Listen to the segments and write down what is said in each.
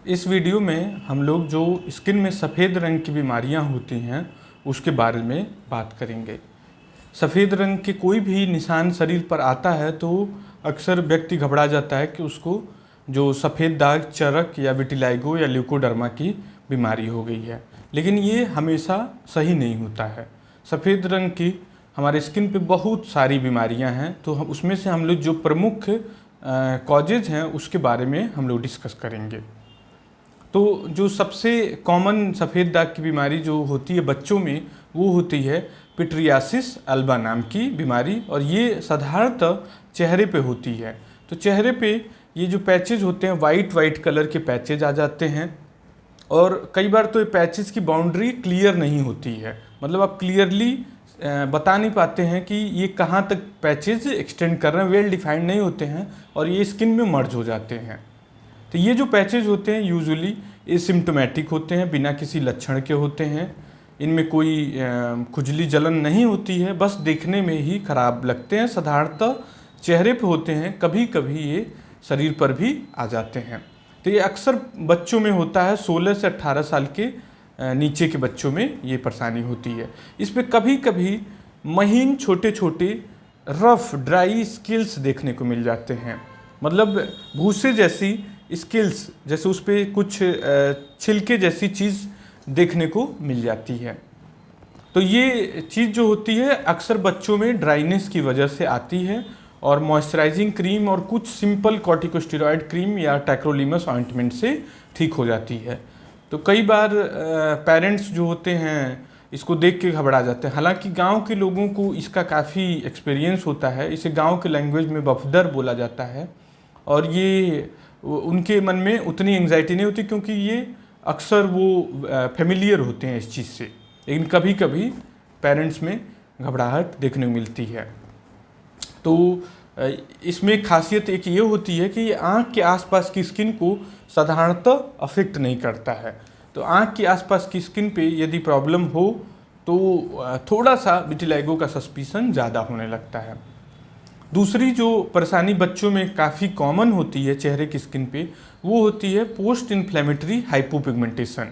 इस वीडियो में हम लोग जो स्किन में सफ़ेद रंग की बीमारियां होती हैं उसके बारे में बात करेंगे। सफ़ेद रंग के कोई भी निशान शरीर पर आता है तो अक्सर व्यक्ति घबरा जाता है कि उसको जो सफ़ेद दाग, चरक या विटिलाइगो या ल्यूकोडर्मा की बीमारी हो गई है, लेकिन ये हमेशा सही नहीं होता है। सफ़ेद रंग की हमारे स्किन पे बहुत सारी बीमारियां हैं, तो हम उसमें से हम लोग जो प्रमुख कॉजेज हैं उसके बारे में हम लोग डिस्कस करेंगे। तो जो सबसे कॉमन सफ़ेद दाग की बीमारी जो होती है बच्चों में, वो होती है पिट्रियासिस अल्बा नाम की बीमारी, और ये साधारणतः चेहरे पे होती है। तो चेहरे पे ये जो पैचेज होते हैं वाइट कलर के पैचेज आ जाते हैं, और कई बार तो ये पैचेज की बाउंड्री क्लियर नहीं होती है, मतलब आप क्लियरली बता नहीं पाते हैं कि ये कहाँ तक पैचेज एक्सटेंड कर रहे हैं, वेल डिफाइंड नहीं होते हैं और ये स्किन में मर्ज हो जाते हैं। तो ये जो पैचेज होते हैं यूजुअली एसिम्प्टोमेटिक होते हैं, बिना किसी लक्षण के होते हैं। इनमें कोई खुजली जलन नहीं होती है, बस देखने में ही खराब लगते हैं। साधारणतः चेहरे पे होते हैं, कभी कभी ये शरीर पर भी आ जाते हैं। तो ये अक्सर बच्चों में होता है, 16 से 18 साल के नीचे के बच्चों में ये परेशानी होती है। इस पर कभी कभी महीन छोटे छोटे रफ ड्राई स्किल्स देखने को मिल जाते हैं, मतलब भूसे जैसी स्किल्स, जैसे उस पर कुछ छिलके जैसी चीज़ देखने को मिल जाती है। तो ये चीज़ जो होती है अक्सर बच्चों में ड्राइनेस की वजह से आती है, और मॉइस्चराइजिंग क्रीम और कुछ सिंपल कॉर्टिकोस्टेरॉइड क्रीम या टैक्रोलिमस ऑइंटमेंट से ठीक हो जाती है। तो कई बार पेरेंट्स जो होते हैं इसको देख के घबरा जाते हैं। हालांकि गांव के लोगों को इसका काफ़ी एक्सपीरियंस होता है, इसे गांव के लैंग्वेज में बफदर बोला जाता है, और ये उनके मन में उतनी एंग्जाइटी नहीं होती क्योंकि ये अक्सर वो फेमिलियर होते हैं इस चीज़ से। लेकिन कभी कभी पेरेंट्स में घबराहट देखने को मिलती है। तो इसमें खासियत एक ये होती है कि ये आँख के आसपास की स्किन को साधारणतः अफेक्ट नहीं करता है। तो आँख के आसपास की स्किन पे यदि प्रॉब्लम हो तो थोड़ा सा विटिलाइगो का सस्पिशन ज़्यादा होने लगता है। दूसरी जो परेशानी बच्चों में काफ़ी कॉमन होती है चेहरे की स्किन पे, वो होती है पोस्ट इन्फ्लेमेटरी हाइपोपिगमेंटेशन।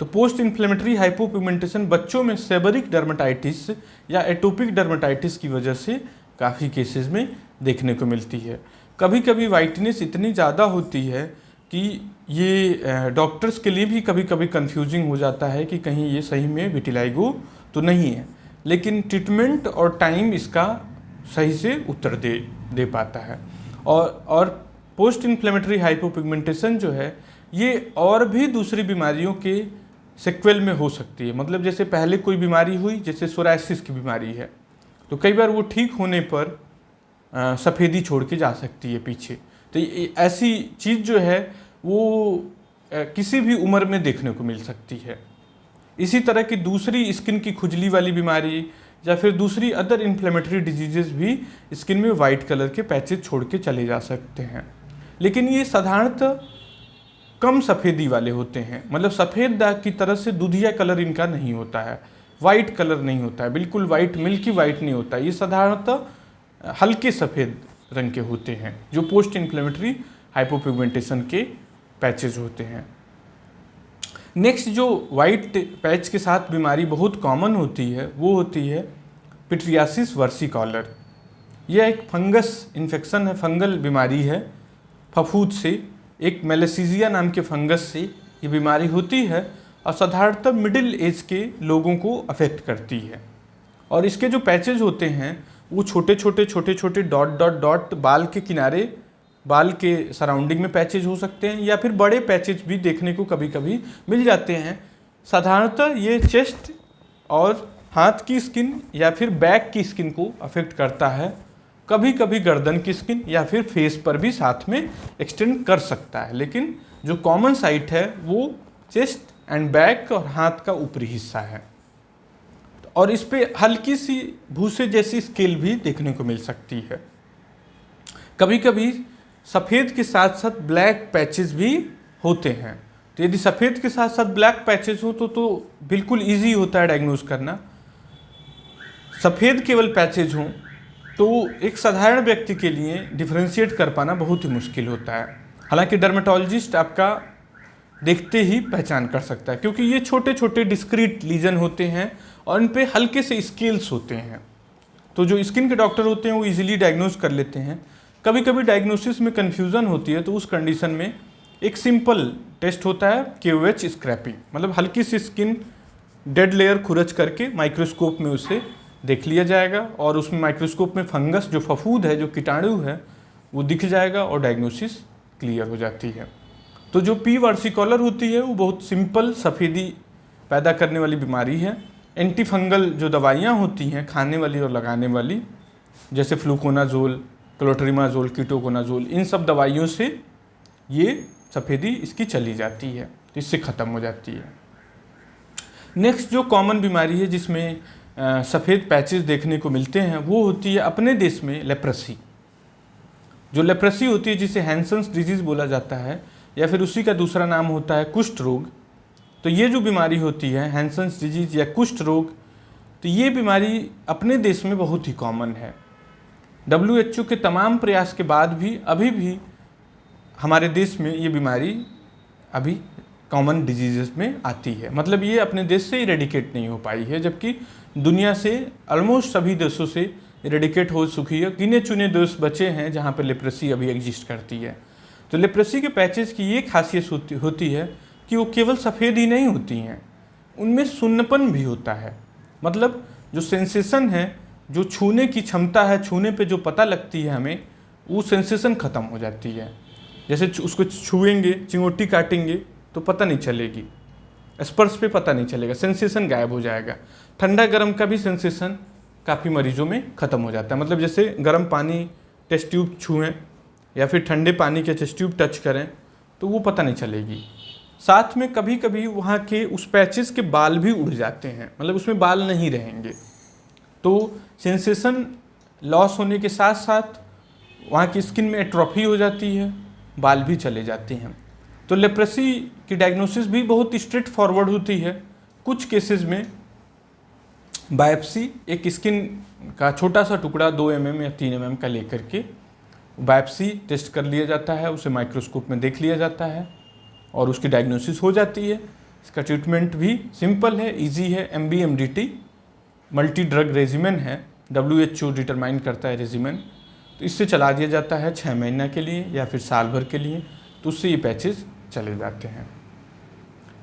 तो पोस्ट इन्फ्लेमेटरी हाइपोपिगमेंटेशन बच्चों में सेबरिक डर्मेटाइटिस या एटोपिक डर्मेटाइटिस की वजह से काफ़ी केसेस में देखने को मिलती है। कभी कभी वाइटनेस इतनी ज़्यादा होती है कि ये डॉक्टर्स के लिए भी कभी कभी कंफ्यूजिंग हो जाता है कि कहीं ये सही में विटिलाइगो तो नहीं है, लेकिन ट्रीटमेंट और टाइम इसका सही से उत्तर दे पाता है। और पोस्ट इन्फ्लेमेटरी हाइपोपिगमेंटेशन जो है ये और भी दूसरी बीमारियों के सिक्वेल में हो सकती है। मतलब जैसे पहले कोई बीमारी हुई, जैसे सोरायसिस की बीमारी है, तो कई बार वो ठीक होने पर सफ़ेदी छोड़ के जा सकती है पीछे। तो ऐसी चीज़ जो है वो किसी भी उम्र में देखने को मिल सकती है। इसी तरह की दूसरी स्किन की खुजली वाली बीमारी या फिर दूसरी अदर इन्फ्लेमेटरी डिजीजेस भी स्किन में वाइट कलर के पैचेज छोड़ के चले जा सकते हैं, लेकिन ये साधारणतः कम सफ़ेदी वाले होते हैं। मतलब सफ़ेद दाग की तरह से दूधिया कलर इनका नहीं होता है, वाइट कलर नहीं होता है, बिल्कुल वाइट मिल्की वाइट नहीं होता है। ये साधारणतः हल्के सफ़ेद रंग के होते हैं जो पोस्ट इन्फ्लेमेटरी हाइपोपिगमेंटेशन के पैचेज होते हैं। नेक्स्ट जो वाइट पैच के साथ बीमारी बहुत कॉमन होती है वो होती है पिट्रियासिस वर्सिकॉलर। यह एक फंगस इन्फेक्शन है, फंगल बीमारी है। फफूंद से, एक मेलेसीजिया नाम के फंगस से ये बीमारी होती है, और साधारणतः मिडिल एज के लोगों को अफेक्ट करती है। और इसके जो पैचेज होते हैं वो छोटे छोटे डॉट बाल के किनारे, बाल के सराउंडिंग में पैचेज हो सकते हैं, या फिर बड़े पैचेज भी देखने को कभी कभी मिल जाते हैं। साधारणतः ये चेस्ट और हाथ की स्किन या फिर बैक की स्किन को अफेक्ट करता है। कभी कभी गर्दन की स्किन या फिर फेस पर भी साथ में एक्सटेंड कर सकता है, लेकिन जो कॉमन साइट है वो चेस्ट एंड बैक और हाथ का ऊपरी हिस्सा है। और इस पे हल्की सी भूसे जैसी स्केल भी देखने को मिल सकती है। कभी कभी सफ़ेद के साथ साथ ब्लैक पैचेस भी होते हैं। तो यदि सफ़ेद के साथ साथ ब्लैक पैचेस हो तो बिल्कुल इजी होता है डायग्नोज करना। सफ़ेद केवल पैचेज हों तो एक साधारण व्यक्ति के लिए डिफ्रेंशिएट कर पाना बहुत ही मुश्किल होता है। हालांकि डर्मेटोलॉजिस्ट आपका देखते ही पहचान कर सकता है, क्योंकि ये छोटे छोटे डिस्क्रीट लीजन होते हैं और इन पे हल्के से स्केल्स होते हैं। तो जो स्किन के डॉक्टर होते हैं वो इजीली डायग्नोज कर लेते हैं। कभी कभी डायग्नोसिस में कन्फ्यूज़न होती है, तो उस कंडीशन में एक सिंपल टेस्ट होता है KOH स्क्रैपिंग, मतलब हल्की सी स्किन डेड लेयर खुरच करके माइक्रोस्कोप में उसे देख लिया जाएगा और उसमें माइक्रोस्कोप में फंगस जो फफूद है, जो कीटाणु है, वो दिख जाएगा और डायग्नोसिस क्लियर हो जाती है। तो जो P. वर्सिकोलर होती है वो बहुत सिंपल सफ़ेदी पैदा करने वाली बीमारी है। एंटी फंगल जो दवाइयाँ होती हैं खाने वाली और लगाने वाली, जैसे फ्लूकोनाजोल, क्लोट्रिमाजोल, कीटोकोनाजोल, इन सब दवाइयों से ये सफ़ेदी इसकी चली जाती है, तो इससे ख़त्म हो जाती है। नेक्स्ट जो कॉमन बीमारी है जिसमें सफ़ेद पैचेस देखने को मिलते हैं वो होती है अपने देश में लेप्रेसी। जो लेप्रेसी होती है जिसे हैंसन्स डिजीज़ बोला जाता है या फिर उसी का दूसरा नाम होता है कुष्ठ रोग। तो ये जो बीमारी होती है हैंसन्स डिजीज़ या कुष्ठ रोग, तो ये बीमारी अपने देश में बहुत ही कॉमन है। WHO के तमाम प्रयास के बाद भी अभी भी हमारे देश में ये बीमारी अभी कॉमन डिजीज़ में आती है, मतलब ये अपने देश से इरेडिकेट नहीं हो पाई है, जबकि दुनिया से ऑलमोस्ट सभी देशों से इरेडिकेट हो चुकी है। गिने चुने देश बचे हैं जहाँ पर लेप्रेसी अभी एग्जिस्ट करती है। तो लेप्रेसी के पैचेस की ये खासियत होती है कि वो केवल सफ़ेद ही नहीं होती हैं, उनमें सुन्नपन भी होता है। मतलब जो सेंसेशन है, जो छूने की क्षमता है, छूने पे जो पता लगती है हमें, वो सेंसेशन ख़त्म हो जाती है। जैसे उसको छुएंगे, चिंगोटी काटेंगे तो पता नहीं चलेगी, स्पर्श पे पता नहीं चलेगा, सेंसेशन गायब हो जाएगा। ठंडा गर्म का भी सेंसेशन काफ़ी मरीजों में ख़त्म हो जाता है। मतलब जैसे गर्म पानी टेस्ट ट्यूब छुएं या फिर ठंडे पानी के टेस्ट ट्यूब टच करें तो वो पता नहीं चलेगी। साथ में कभी कभी वहाँ के उस पैचेस के बाल भी उड़ जाते हैं, मतलब उसमें बाल नहीं रहेंगे। तो सेंसेशन लॉस होने के साथ साथ वहाँ की स्किन में एट्रोफी हो जाती है, बाल भी चले जाते हैं। तो लेप्रेसी की डायग्नोसिस भी बहुत स्ट्रेट फॉरवर्ड होती है। कुछ केसेस में बायोप्सी, एक स्किन का छोटा सा टुकड़ा 2 mm या 3 mm का लेकर के बायोप्सी टेस्ट कर लिया जाता है, उसे माइक्रोस्कोप में देख लिया जाता है और उसकी डायग्नोसिस हो जाती है। इसका ट्रीटमेंट भी सिंपल है, इजी है। MBMDT मल्टी ड्रग रेजिमेन है, WHO डिटरमाइन करता है रेजिमेन, तो इससे चला दिया जाता है 6 महीना के लिए या फिर साल भर के लिए, तो उससे ये पैचेस चले जाते हैं।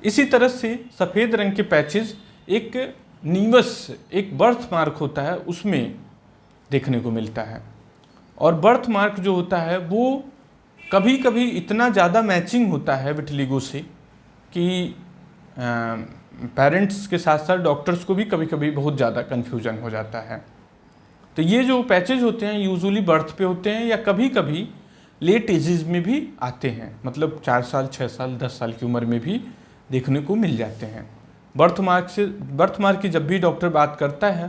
इसी तरह से सफ़ेद रंग के पैचेस एक नीवस, एक बर्थ मार्क होता है, उसमें देखने को मिलता है। और बर्थ मार्क जो होता है वो कभी कभी इतना ज़्यादा मैचिंग होता है विटिलिगो से कि पेरेंट्स के साथ साथ डॉक्टर्स को भी कभी कभी बहुत ज़्यादा कन्फ्यूजन हो जाता है। तो ये जो पैचेज होते हैं यूजुअली बर्थ पे होते हैं या कभी कभी लेट एजेस में भी आते हैं, मतलब 4 साल, 6 साल, 10 साल की उम्र में भी देखने को मिल जाते हैं। बर्थ मार्क की जब भी डॉक्टर बात करता है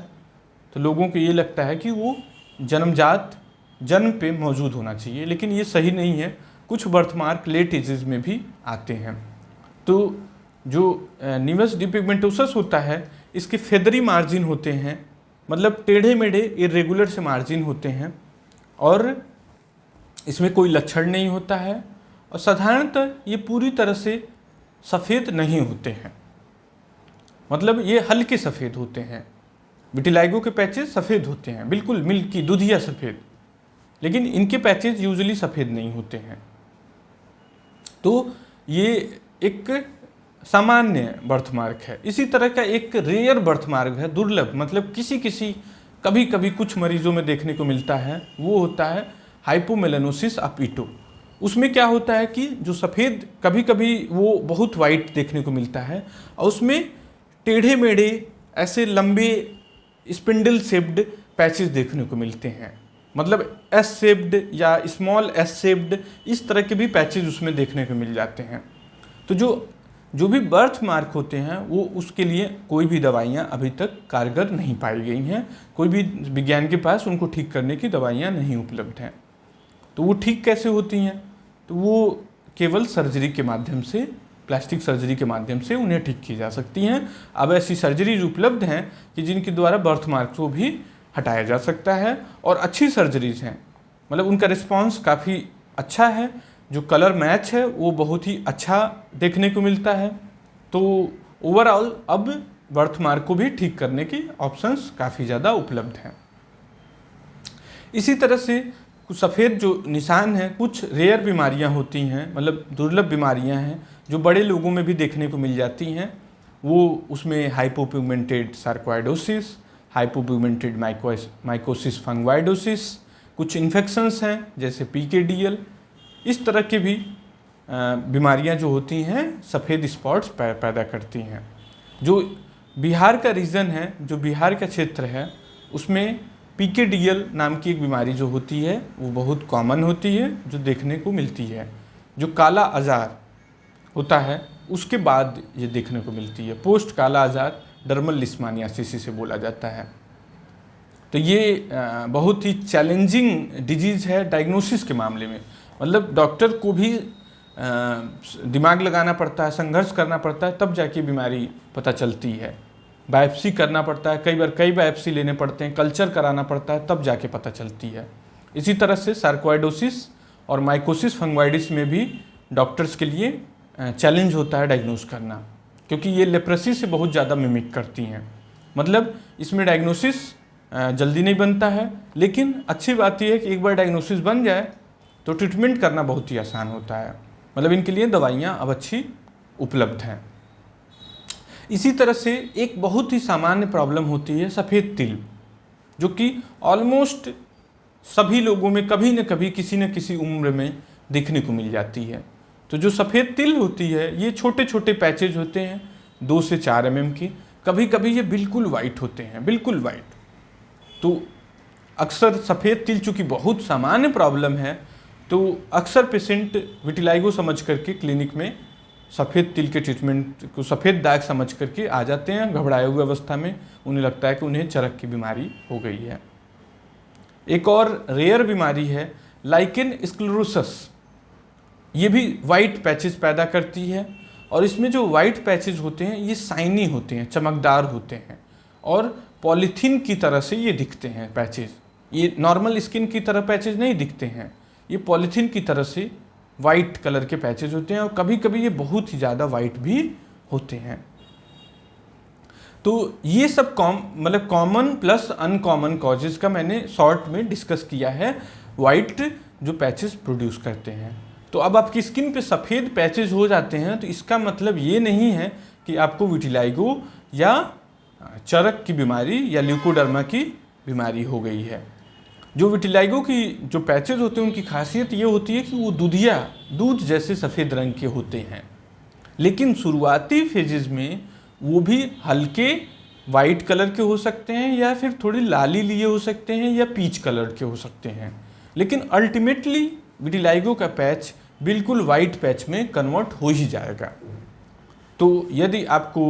तो लोगों को ये लगता है कि वो जन्मजात, जन्म पे मौजूद होना चाहिए, लेकिन ये सही नहीं है। कुछ बर्थ मार्क लेट एजेस में भी आते हैं। तो जो निवस डिपिगमेंटोसस होता है, इसके फेदरी मार्जिन होते हैं, मतलब टेढ़े मेढ़े इरेगुलर से मार्जिन होते हैं और इसमें कोई लक्षण नहीं होता है और साधारणतः ये पूरी तरह से सफ़ेद नहीं होते हैं, मतलब ये हल्के सफ़ेद होते हैं। विटिलाइगो के पैचेस सफ़ेद होते हैं, बिल्कुल मिल्की दूधिया सफ़ेद, लेकिन इनके पैचेस यूजुअली सफ़ेद नहीं होते हैं। तो ये एक सामान्य बर्थमार्क है। इसी तरह का एक रेयर बर्थमार्क है, दुर्लभ, मतलब किसी कभी कभी कुछ मरीजों में देखने को मिलता है, वो होता है हाइपोमेलानोसिस अपिटो। उसमें क्या होता है कि जो सफ़ेद कभी कभी वो बहुत वाइट देखने को मिलता है और उसमें टेढ़े मेढ़े ऐसे लंबे स्पिंडल शेप्ड पैचेस देखने को मिलते हैं, मतलब एस शेप्ड या स्मॉल एस शेप्ड, इस तरह के भी पैचेस उसमें देखने को मिल जाते हैं। तो जो भी बर्थ मार्क होते हैं वो उसके लिए कोई भी दवाइयाँ अभी तक कारगर नहीं पाई गई हैं, कोई भी विज्ञान के पास उनको ठीक करने की दवाइयाँ नहीं उपलब्ध हैं। तो वो ठीक कैसे होती हैं? तो वो केवल सर्जरी के माध्यम से, प्लास्टिक सर्जरी के माध्यम से उन्हें ठीक की जा सकती हैं। अब ऐसी सर्जरीज उपलब्ध हैं कि जिनके द्वारा बर्थ मार्क को भी हटाया जा सकता है और अच्छी सर्जरीज हैं, मतलब उनका रिस्पॉन्स काफ़ी अच्छा है। जो कलर मैच है वो बहुत ही अच्छा देखने को मिलता है। तो ओवरऑल अब बर्थमार्क को भी ठीक करने की ऑप्शंस काफ़ी ज़्यादा उपलब्ध हैं। इसी तरह से कुछ सफ़ेद जो निशान हैं, कुछ रेयर बीमारियां होती हैं, मतलब दुर्लभ बीमारियां हैं जो बड़े लोगों में भी देखने को मिल जाती हैं। वो उसमें हाइपोपिगमेंटेड सार्कोइडोसिस, हाइपोपिगमेंटेड माइकोसिस फंगवाइडोसिस, कुछ इन्फेक्शंस हैं जैसे PKDL, इस तरह की भी बीमारियां जो होती हैं सफ़ेद स्पॉट्स पैदा करती हैं। जो बिहार का रीजन है, जो बिहार का क्षेत्र है, उसमें PKDL नाम की एक बीमारी जो होती है वो बहुत कॉमन होती है, जो देखने को मिलती है। जो काला आजार होता है उसके बाद ये देखने को मिलती है। पोस्ट काला आजार डर्मल लिस्मानियासिस इसे बोला जाता है। तो ये बहुत ही चैलेंजिंग डिजीज़ है डायग्नोसिस के मामले में। मतलब डॉक्टर को भी दिमाग लगाना पड़ता है, संघर्ष करना पड़ता है, तब जाके बीमारी पता चलती है। बायोप्सी करना पड़ता है, कई बायोप्सी लेने पड़ते हैं, कल्चर कराना पड़ता है, तब जाके पता चलती है। इसी तरह से सार्कोइडोसिस और माइकोसिस फंगवाइडिस में भी डॉक्टर्स के लिए चैलेंज होता है डायग्नोस करना, क्योंकि ये लेप्रेसी से बहुत ज़्यादा मिमिक करती हैं। मतलब इसमें डायग्नोसिस जल्दी नहीं बनता है, लेकिन अच्छी बात यह है कि एक बार डायग्नोसिस बन जाए तो ट्रीटमेंट करना बहुत ही आसान होता है। मतलब इनके लिए दवाइयाँ अब अच्छी उपलब्ध हैं। इसी तरह से एक बहुत ही सामान्य प्रॉब्लम होती है सफ़ेद तिल, जो कि ऑलमोस्ट सभी लोगों में कभी न कभी किसी न किसी उम्र में देखने को मिल जाती है। तो जो सफ़ेद तिल होती है ये छोटे छोटे पैचेज होते हैं 2 से 4 mm के, कभी कभी ये बिल्कुल वाइट होते हैं, बिल्कुल वाइट। तो अक्सर सफ़ेद तिल चूँकि बहुत सामान्य प्रॉब्लम है, तो अक्सर पेशेंट विटिलाइगो समझ करके क्लिनिक में सफ़ेद तिल के ट्रीटमेंट को सफ़ेद दाग समझ करके आ जाते हैं घबराए हुए अवस्था में। उन्हें लगता है कि उन्हें चरक की बीमारी हो गई है। एक और रेयर बीमारी है लाइकेन स्क्लेरोसिस। ये भी वाइट पैचेस पैदा करती है, और इसमें जो वाइट पैचेस होते हैं ये शाइनी होते हैं, चमकदार होते हैं, और पॉलीथीन की तरह से ये दिखते हैं पैचेस। ये नॉर्मल स्किन की तरह पैचेस नहीं दिखते हैं, ये पॉलीथीन की तरह से वाइट कलर के पैचेज होते हैं, और कभी कभी ये बहुत ही ज़्यादा वाइट भी होते हैं। तो ये सब मतलब कॉमन प्लस अनकॉमन कॉजेज़ का मैंने शॉर्ट में डिस्कस किया है वाइट जो पैचेस प्रोड्यूस करते हैं। तो अब आपकी स्किन पे सफ़ेद पैचेज हो जाते हैं तो इसका मतलब ये नहीं है कि आपको विटिलाइगो या चरक की बीमारी या ल्यूकोडर्मा की बीमारी हो गई है। जो विटिलाइगो की जो पैचेज होते हैं उनकी खासियत ये होती है कि वो दूध जैसे सफ़ेद रंग के होते हैं, लेकिन शुरुआती फेजेस में वो भी हल्के वाइट कलर के हो सकते हैं, या फिर थोड़ी लाली लिए हो सकते हैं, या पीच कलर के हो सकते हैं। लेकिन अल्टीमेटली विटिलाइगो का पैच बिल्कुल वाइट पैच में कन्वर्ट हो ही जाएगा। तो यदि आपको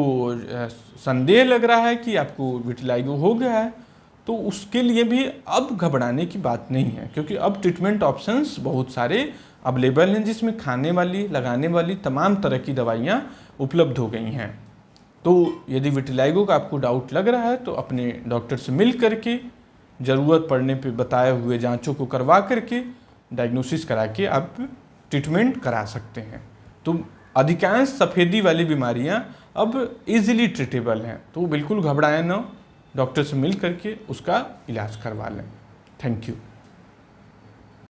संदेह लग रहा है कि आपको विटिलाइगो हो गया है, तो उसके लिए भी अब घबराने की बात नहीं है, क्योंकि अब ट्रीटमेंट ऑप्शंस बहुत सारे अवेलेबल हैं, जिसमें खाने वाली, लगाने वाली तमाम तरह की दवाइयाँ उपलब्ध हो गई हैं। तो यदि विटिलाइगो का आपको डाउट लग रहा है तो अपने डॉक्टर से मिल करके, ज़रूरत पड़ने पे बताए हुए जांचों को करवा करके डायग्नोसिस करा के आप ट्रीटमेंट करा सकते हैं। तो अधिकांश सफ़ेदी वाली बीमारियां अब इजीली ट्रीटेबल हैं, तो बिल्कुल घबराएं ना, डॉक्टर से मिल करके उसका इलाज करवा लें। Thank you.